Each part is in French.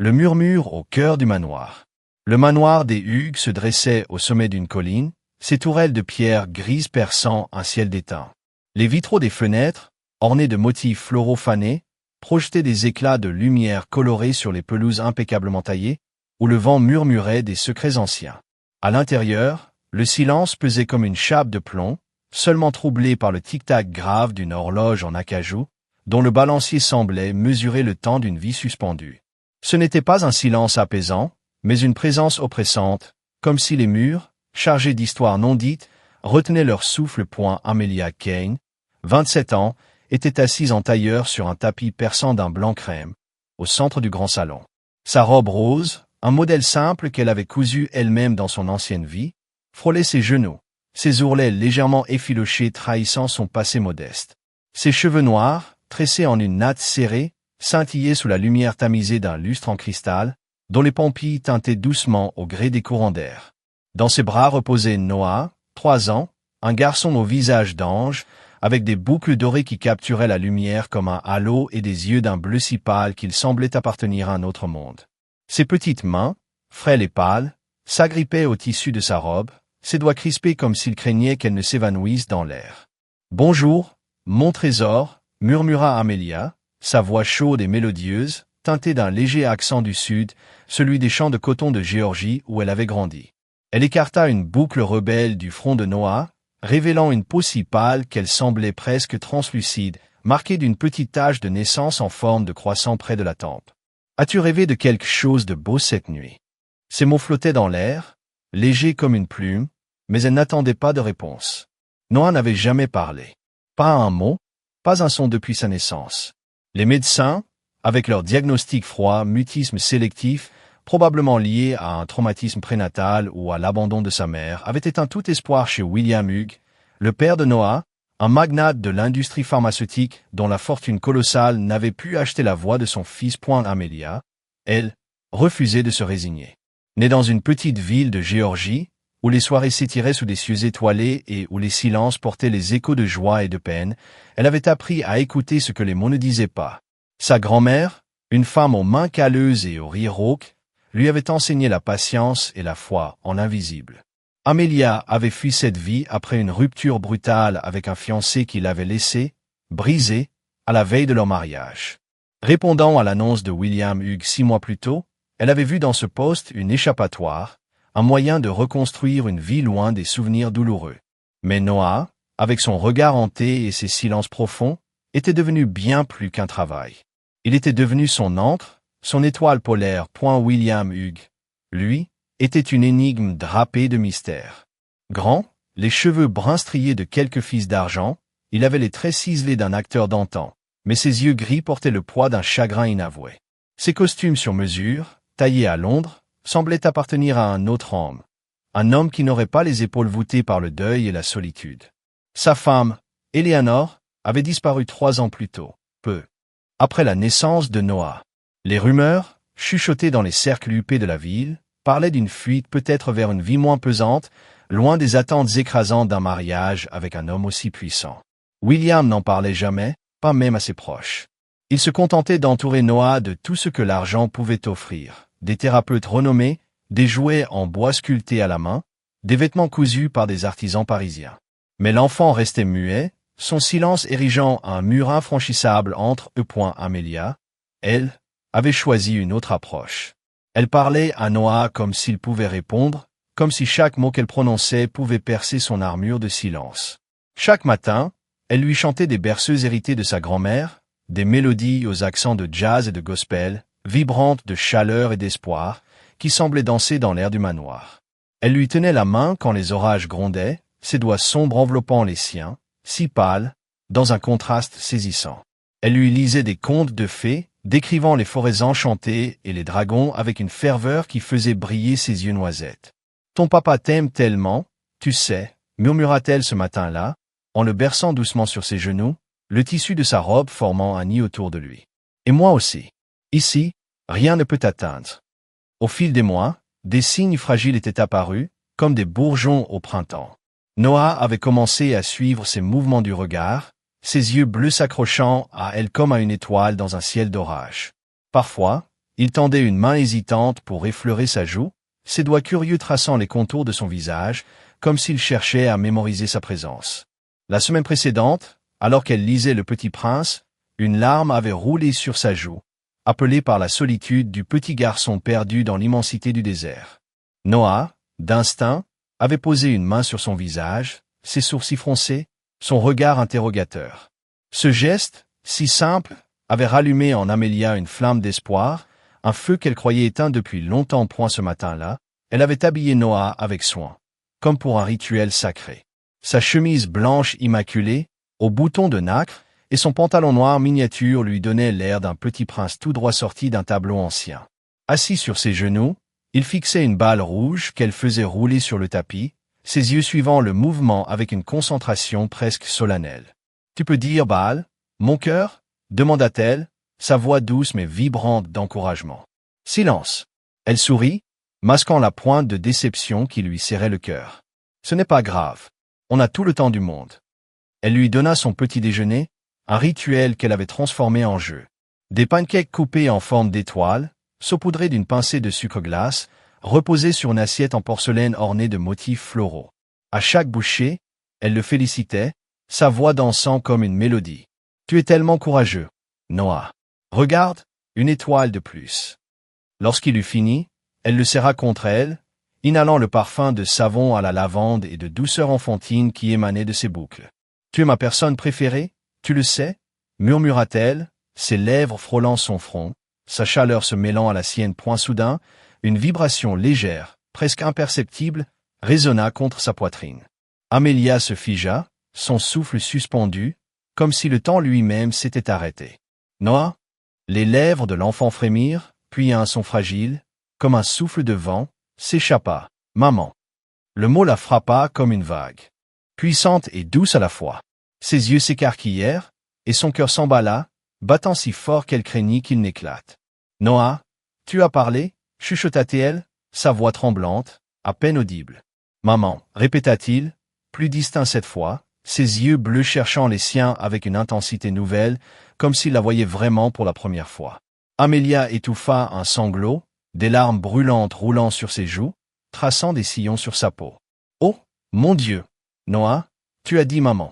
Le murmure au cœur du manoir. Le manoir des Hugues se dressait au sommet d'une colline, ses tourelles de pierre grise perçant un ciel d'étain. Les vitraux des fenêtres, ornés de motifs floraux fanés, projetaient des éclats de lumière colorés sur les pelouses impeccablement taillées, où le vent murmurait des secrets anciens. À l'intérieur, le silence pesait comme une chape de plomb, seulement troublé par le tic-tac grave d'une horloge en acajou, dont le balancier semblait mesurer le temps d'une vie suspendue. Ce n'était pas un silence apaisant, mais une présence oppressante, comme si les murs, chargés d'histoires non dites, retenaient leur souffle. Amelia Kane, 27 ans, était assise en tailleur sur un tapis perçant d'un blanc crème, au centre du grand salon. Sa robe rose, un modèle simple qu'elle avait cousu elle-même dans son ancienne vie, frôlait ses genoux, ses ourlets légèrement effilochés trahissant son passé modeste. Ses cheveux noirs, tressés en une natte serrée, scintillaient sous la lumière tamisée d'un lustre en cristal, dont les pampilles tintaient doucement au gré des courants d'air. Dans ses bras reposait Noah, 3 ans, un garçon au visage d'ange, avec des boucles dorées qui capturaient la lumière comme un halo et des yeux d'un bleu si pâle qu'il semblait appartenir à un autre monde. Ses petites mains, frêles et pâles, s'agrippaient au tissu de sa robe, ses doigts crispés comme s'il craignait qu'elle ne s'évanouisse dans l'air. « Bonjour, mon trésor », murmura Amelia, sa voix chaude et mélodieuse, teintée d'un léger accent du sud, celui des champs de coton de Géorgie où elle avait grandi. Elle écarta une boucle rebelle du front de Noah, révélant une peau si pâle qu'elle semblait presque translucide, marquée d'une petite tache de naissance en forme de croissant près de la tempe. « As-tu rêvé de quelque chose de beau cette nuit ?» Ces mots flottaient dans l'air, légers comme une plume, mais elle n'attendait pas de réponse. Noah n'avait jamais parlé. Pas un mot, pas un son depuis sa naissance. Les médecins, avec leur diagnostic froid, mutisme sélectif, probablement lié à un traumatisme prénatal ou à l'abandon de sa mère, avaient éteint tout espoir chez William Hugues, le père de Noah, un magnate de l'industrie pharmaceutique dont la fortune colossale n'avait pu acheter la voix de son fils. Amelia, elle, refusait de se résigner. Née dans une petite ville de Géorgie, où les soirées s'étiraient sous des cieux étoilés et où les silences portaient les échos de joie et de peine, elle avait appris à écouter ce que les mots ne disaient pas. Sa grand-mère, une femme aux mains calleuses et au rire rauque, lui avait enseigné la patience et la foi en l'invisible. Amelia avait fui cette vie après une rupture brutale avec un fiancé qui l'avait laissée, brisée, à la veille de leur mariage. Répondant à l'annonce de William Hugues 6 mois plus tôt, elle avait vu dans ce poste une échappatoire, un moyen de reconstruire une vie loin des souvenirs douloureux. Mais Noah, avec son regard hanté et ses silences profonds, était devenu bien plus qu'un travail. Il était devenu son ancre, son étoile polaire. William Hugues, lui, était une énigme drapée de mystère. Grand, les cheveux bruns striés de quelques fils d'argent, il avait les traits ciselés d'un acteur d'antan, mais ses yeux gris portaient le poids d'un chagrin inavoué. Ses costumes sur mesure, taillés à Londres, semblaient appartenir à un autre homme, un homme qui n'aurait pas les épaules voûtées par le deuil et la solitude. Sa femme, Eleanor, avait disparu 3 ans plus tôt, peu après la naissance de Noah. Les rumeurs, chuchotées dans les cercles huppés de la ville, parlaient d'une fuite peut-être vers une vie moins pesante, loin des attentes écrasantes d'un mariage avec un homme aussi puissant. William n'en parlait jamais, pas même à ses proches. Il se contentait d'entourer Noah de tout ce que l'argent pouvait offrir, des thérapeutes renommés, des jouets en bois sculptés à la main, des vêtements cousus par des artisans parisiens. Mais l'enfant restait muet, son silence érigeant un mur infranchissable entre eux. Amelia, elle, avait choisi une autre approche. Elle parlait à Noah comme s'il pouvait répondre, comme si chaque mot qu'elle prononçait pouvait percer son armure de silence. Chaque matin, elle lui chantait des berceuses héritées de sa grand-mère, des mélodies aux accents de jazz et de gospel, vibrantes de chaleur et d'espoir, qui semblaient danser dans l'air du manoir. Elle lui tenait la main quand les orages grondaient, ses doigts sombres enveloppant les siens, si pâles, dans un contraste saisissant. Elle lui lisait des contes de fées, décrivant les forêts enchantées et les dragons avec une ferveur qui faisait briller ses yeux noisettes. « Ton papa t'aime tellement, tu sais », murmura-t-elle ce matin-là, en le berçant doucement sur ses genoux, le tissu de sa robe formant un nid autour de lui. « Et moi aussi. Ici, rien ne peut t'atteindre. » Au fil des mois, des signes fragiles étaient apparus, comme des bourgeons au printemps. Noah avait commencé à suivre ses mouvements du regard, ses yeux bleus s'accrochant à elle comme à une étoile dans un ciel d'orage. Parfois, Il tendait une main hésitante pour effleurer sa joue, ses doigts curieux traçant les contours de son visage, comme s'il cherchait à mémoriser sa présence. La semaine précédente, alors qu'elle lisait Le Petit Prince, une larme avait roulé sur sa joue, appelée par la solitude du petit garçon perdu dans l'immensité du désert. Noah, d'instinct, avait posé une main sur son visage, ses sourcils froncés, son regard interrogateur. Ce geste, si simple, avait rallumé en Amelia une flamme d'espoir, un feu qu'elle croyait éteint depuis longtemps. Point ce matin-là, elle avait habillé Noah avec soin, comme pour un rituel sacré. Sa chemise blanche immaculée, aux boutons de nacre, et son pantalon noir miniature lui donnaient l'air d'un petit prince tout droit sorti d'un tableau ancien. Assis sur ses genoux, il fixait une balle rouge qu'elle faisait rouler sur le tapis, ses yeux suivant le mouvement avec une concentration presque solennelle. « Tu peux dire, balle, mon cœur ?» demanda-t-elle, sa voix douce mais vibrante d'encouragement. Silence. Elle sourit, masquant la pointe de déception qui lui serrait le cœur. « Ce n'est pas grave. On a tout le temps du monde. » Elle lui donna son petit déjeuner, un rituel qu'elle avait transformé en jeu. Des pancakes coupés en forme d'étoiles, saupoudrés d'une pincée de sucre glace, reposés sur une assiette en porcelaine ornée de motifs floraux. À chaque bouchée, elle le félicitait, sa voix dansant comme une mélodie. « Tu es tellement courageux, Noah. Regarde, une étoile de plus. » Lorsqu'il eut fini, elle le serra contre elle, inhalant le parfum de savon à la lavande et de douceur enfantine qui émanait de ses boucles. « Tu es ma personne préférée, tu le sais ?» murmura-t-elle, ses lèvres frôlant son front, sa chaleur se mêlant à la sienne. Point soudain, une vibration légère, presque imperceptible, résonna contre sa poitrine. Amelia se figea, son souffle suspendu, comme si le temps lui-même s'était arrêté. Noah? Les lèvres de l'enfant frémirent, puis un son fragile, comme un souffle de vent, s'échappa. « Maman !» Le mot la frappa comme une vague, puissante et douce à la fois. Ses yeux s'écarquillèrent, et son cœur s'emballa, battant si fort qu'elle craignit qu'il n'éclate. « Noah, tu as parlé ?» chuchota-t-elle, sa voix tremblante, à peine audible. « Maman !» répéta-t-il, plus distinct cette fois, ses yeux bleus cherchant les siens avec une intensité nouvelle, comme s'il la voyait vraiment pour la première fois. Amelia étouffa un sanglot, des larmes brûlantes roulant sur ses joues, traçant des sillons sur sa peau. « Oh, mon Dieu! Noah, tu as dit maman. »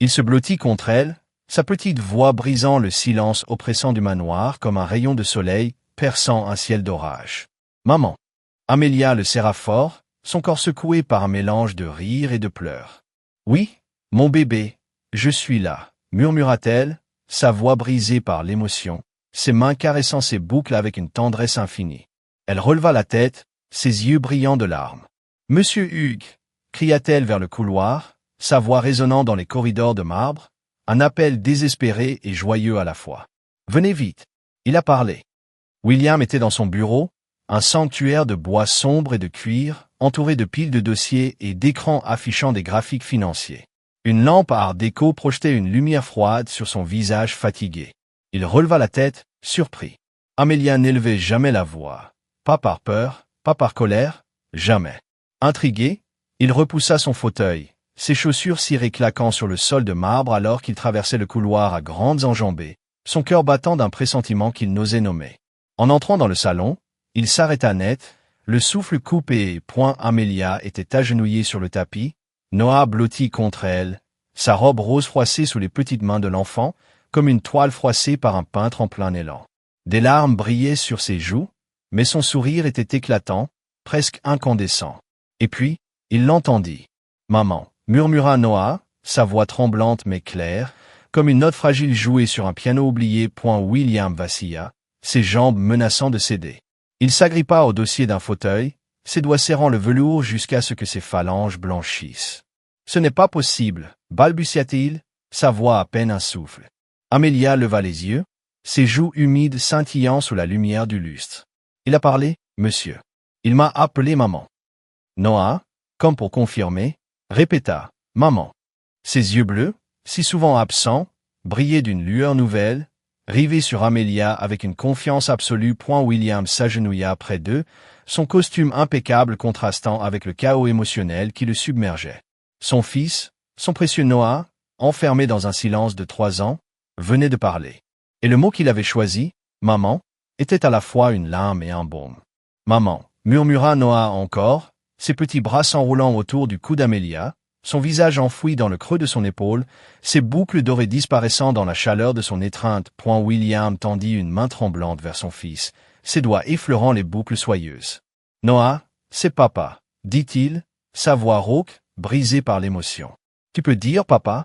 Il se blottit contre elle, sa petite voix brisant le silence oppressant du manoir comme un rayon de soleil perçant un ciel d'orage. « Maman !» Amelia le serra fort, son corps secoué par un mélange de rire et de pleurs. « Oui, mon bébé, je suis là », murmura-t-elle, sa voix brisée par l'émotion, ses mains caressant ses boucles avec une tendresse infinie. Elle releva la tête, ses yeux brillants de larmes. « Monsieur Hugues !» cria-t-elle vers le couloir, sa voix résonnant dans les corridors de marbre, un appel désespéré et joyeux à la fois. « Venez vite !» Il a parlé. William était dans son bureau, un sanctuaire de bois sombre et de cuir, entouré de piles de dossiers et d'écrans affichant des graphiques financiers. Une lampe art déco projetait une lumière froide sur son visage fatigué. Il releva la tête, surpris. Amelia n'élevait jamais la voix. Pas par peur, pas par colère, jamais. Intrigué, il repoussa son fauteuil, ses chaussures cirées claquant sur le sol de marbre alors qu'il traversait le couloir à grandes enjambées, son cœur battant d'un pressentiment qu'il n'osait nommer. En entrant dans le salon, il s'arrêta net, le souffle coupé. Amelia était agenouillée sur le tapis, Noah blotti contre elle, sa robe rose froissée sous les petites mains de l'enfant, comme une toile froissée par un peintre en plein élan. Des larmes brillaient sur ses joues, mais son sourire était éclatant, presque incandescent. Et puis, il l'entendit. « Maman !» murmura Noah, sa voix tremblante mais claire, comme une note fragile jouée sur un piano oublié. William vacilla, ses jambes menaçant de céder. Il s'agrippa au dossier d'un fauteuil, ses doigts serrant le velours jusqu'à ce que ses phalanges blanchissent. « Ce n'est pas possible !» balbutia-t-il, sa voix à peine un souffle. Amelia leva les yeux, ses joues humides scintillant sous la lumière du lustre. « Il a parlé, monsieur. Il m'a appelé maman. » Noah, comme pour confirmer, répéta « Maman ». Ses yeux bleus, si souvent absents, brillaient d'une lueur nouvelle, rivés sur Amelia avec une confiance absolue. William s'agenouilla près d'eux, son costume impeccable contrastant avec le chaos émotionnel qui le submergeait. Son fils, son précieux Noah, enfermé dans un silence de 3 ans, venait de parler. Et le mot qu'il avait choisi, « maman », était à la fois une lame et un baume. « Maman » murmura Noah encore, ses petits bras s'enroulant autour du cou d'Amelia, son visage enfoui dans le creux de son épaule, ses boucles dorées disparaissant dans la chaleur de son étreinte. William tendit une main tremblante vers son fils, ses doigts effleurant les boucles soyeuses. « Noah, c'est papa, dit-il, sa voix rauque, brisée par l'émotion. « Tu peux dire papa ?»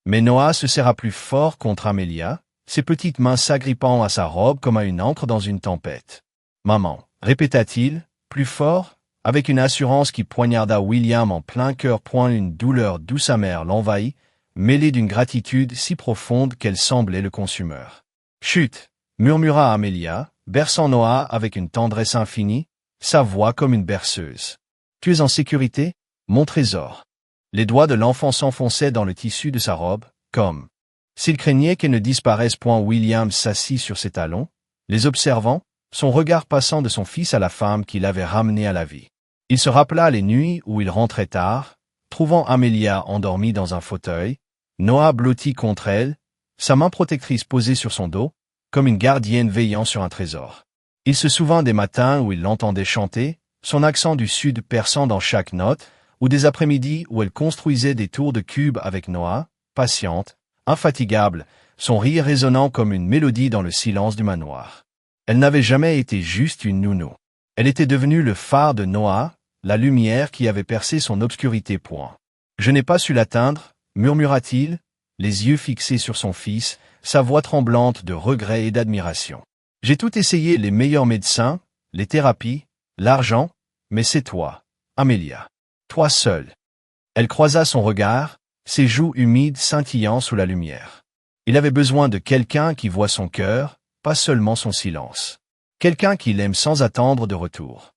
Mais Noah se serra plus fort contre Amelia, ses petites mains s'agrippant à sa robe comme à une ancre dans une tempête. « Maman » répéta-t-il, plus fort, avec une assurance qui poignarda William en plein cœur. Une douleur douce amère l'envahit, mêlée d'une gratitude si profonde qu'elle semblait le consumer. « Chut !» murmura Amelia, berçant Noah avec une tendresse infinie, sa voix comme une berceuse. « Tu es en sécurité, mon trésor. » Les doigts de l'enfant s'enfonçaient dans le tissu de sa robe, comme s'il craignait qu'elle ne disparaisse. William s'assit sur ses talons, les observant, son regard passant de son fils à la femme qui l'avait ramené à la vie. Il se rappela les nuits où il rentrait tard, trouvant Amelia endormie dans un fauteuil, Noah blotti contre elle, sa main protectrice posée sur son dos, comme une gardienne veillant sur un trésor. Il se souvint des matins où il l'entendait chanter, son accent du sud perçant dans chaque note, ou des après-midi où elle construisait des tours de cubes avec Noah, patiente, infatigable, son rire résonnant comme une mélodie dans le silence du manoir. Elle n'avait jamais été juste une nounou. Elle était devenue le phare de Noah, la lumière qui avait percé son obscurité. Je n'ai pas su l'atteindre, murmura-t-il, les yeux fixés sur son fils, sa voix tremblante de regret et d'admiration. J'ai tout essayé, les meilleurs médecins, les thérapies, l'argent, mais c'est toi, Amelia. Toi seule. Elle croisa son regard, ses joues humides scintillant sous la lumière. Il avait besoin de quelqu'un qui voit son cœur, pas seulement son silence. Quelqu'un qui l'aime sans attendre de retour.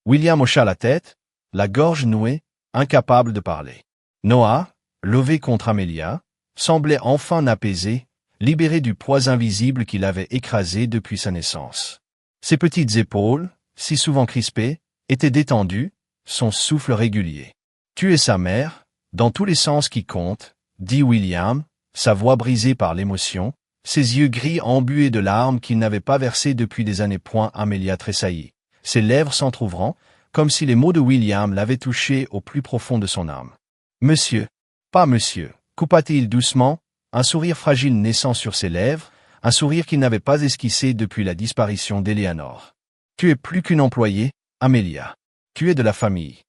William hocha la tête, la gorge nouée, incapable de parler. Noah, levé contre Amelia, semblait enfin apaisé, libéré du poids invisible qui l'avait écrasé depuis sa naissance. Ses petites épaules, si souvent crispées, étaient détendues, son souffle régulier. « Tu es sa mère, dans tous les sens qui comptent, » dit William, sa voix brisée par l'émotion, ses yeux gris embués de larmes qu'il n'avait pas versées depuis des années. Amelia tressaillit, ses lèvres s'entr'ouvrant, comme si les mots de William l'avaient touché au plus profond de son âme. « Monsieur, pas monsieur » coupa-t-il doucement, un sourire fragile naissant sur ses lèvres, un sourire qu'il n'avait pas esquissé depuis la disparition d'Eleanor. « Tu es plus qu'une employée, Amelia. Tu es de la famille. »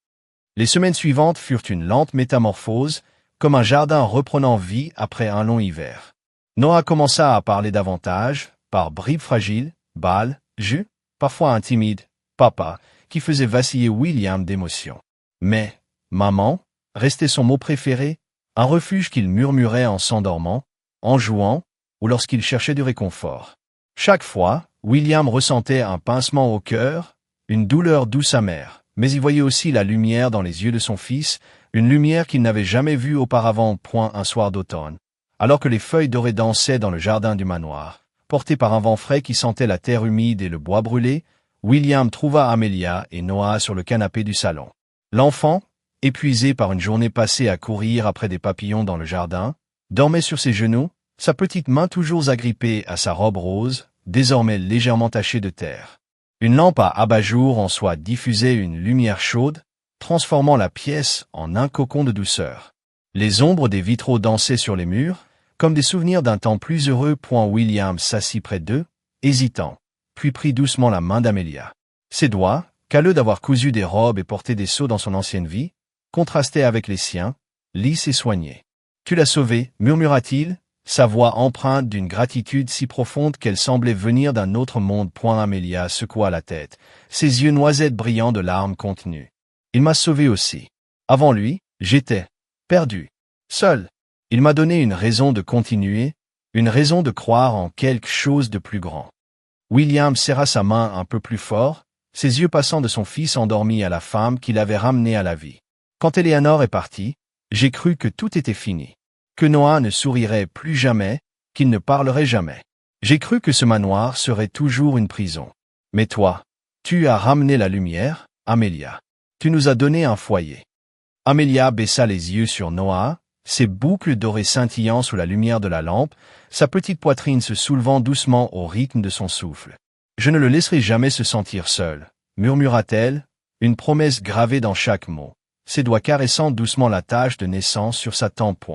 Les semaines suivantes furent une lente métamorphose, comme un jardin reprenant vie après un long hiver. Noah commença à parler davantage, par bribes fragiles, Bal, je, parfois un timide, papa, qui faisait vaciller William d'émotion. Mais, maman, restait son mot préféré, un refuge qu'il murmurait en s'endormant, en jouant, ou lorsqu'il cherchait du réconfort. Chaque fois, William ressentait un pincement au cœur, une douleur douce amère, mais il voyait aussi la lumière dans les yeux de son fils, une lumière qu'il n'avait jamais vue auparavant. Un soir d'automne, alors que les feuilles dorées dansaient dans le jardin du manoir, porté par un vent frais qui sentait la terre humide et le bois brûlé, William trouva Amelia et Noah sur le canapé du salon. L'enfant, épuisé par une journée passée à courir après des papillons dans le jardin, dormait sur ses genoux, sa petite main toujours agrippée à sa robe rose, désormais légèrement tachée de terre. Une lampe à abat-jour en soie diffusait une lumière chaude, transformant la pièce en un cocon de douceur. Les ombres des vitraux dansaient sur les murs, comme des souvenirs d'un temps plus heureux. William s'assit près d'eux, hésitant, puis prit doucement la main d'Amelia. Ses doigts, calleux d'avoir cousu des robes et porté des seaux dans son ancienne vie, contrastaient avec les siens, lisses et soignés. « Tu l'as sauvée, » murmura-t-il, sa voix empreinte d'une gratitude si profonde qu'elle semblait venir d'un autre monde. Amelia secoua la tête, ses yeux noisettes brillants de larmes contenues. « Il m'a sauvé aussi. Avant lui, j'étais perdu, seul. Il m'a donné une raison de continuer, une raison de croire en quelque chose de plus grand. » William serra sa main un peu plus fort, ses yeux passant de son fils endormi à la femme qui l'avait ramené à la vie. « Quand Eleanor est partie, j'ai cru que tout était fini, que Noah ne sourirait plus jamais, qu'il ne parlerait jamais. J'ai cru que ce manoir serait toujours une prison. Mais toi, tu as ramené la lumière, Amelia. Tu nous as donné un foyer. » Amelia baissa les yeux sur Noah, ses boucles dorées scintillant sous la lumière de la lampe, sa petite poitrine se soulevant doucement au rythme de son souffle. Je ne le laisserai jamais se sentir seul, murmura-t-elle, une promesse gravée dans chaque mot, ses doigts caressant doucement la tache de naissance sur sa tempe.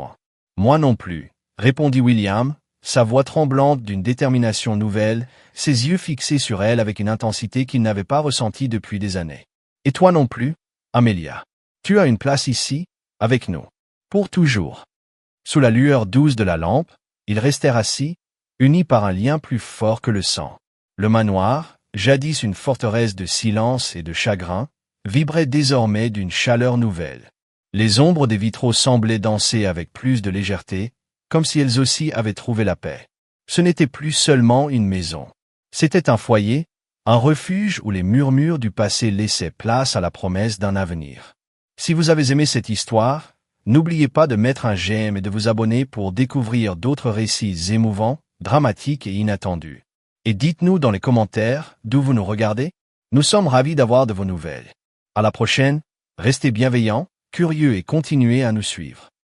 Moi non plus, répondit William, sa voix tremblante d'une détermination nouvelle, ses yeux fixés sur elle avec une intensité qu'il n'avait pas ressentie depuis des années. Et toi non plus, Amelia. Tu as une place ici, avec nous. Pour toujours. Sous la lueur douce de la lampe, ils restèrent assis, unis par un lien plus fort que le sang. Le manoir, jadis une forteresse de silence et de chagrin, vibrait désormais d'une chaleur nouvelle. Les ombres des vitraux semblaient danser avec plus de légèreté, comme si elles aussi avaient trouvé la paix. Ce n'était plus seulement une maison. C'était un foyer, un refuge où les murmures du passé laissaient place à la promesse d'un avenir. Si vous avez aimé cette histoire, n'oubliez pas de mettre un j'aime et de vous abonner pour découvrir d'autres récits émouvants, dramatiques et inattendus. Et dites-nous dans les commentaires d'où vous nous regardez. Nous sommes ravis d'avoir de vos nouvelles. À la prochaine, restez bienveillants, curieux et continuez à nous suivre.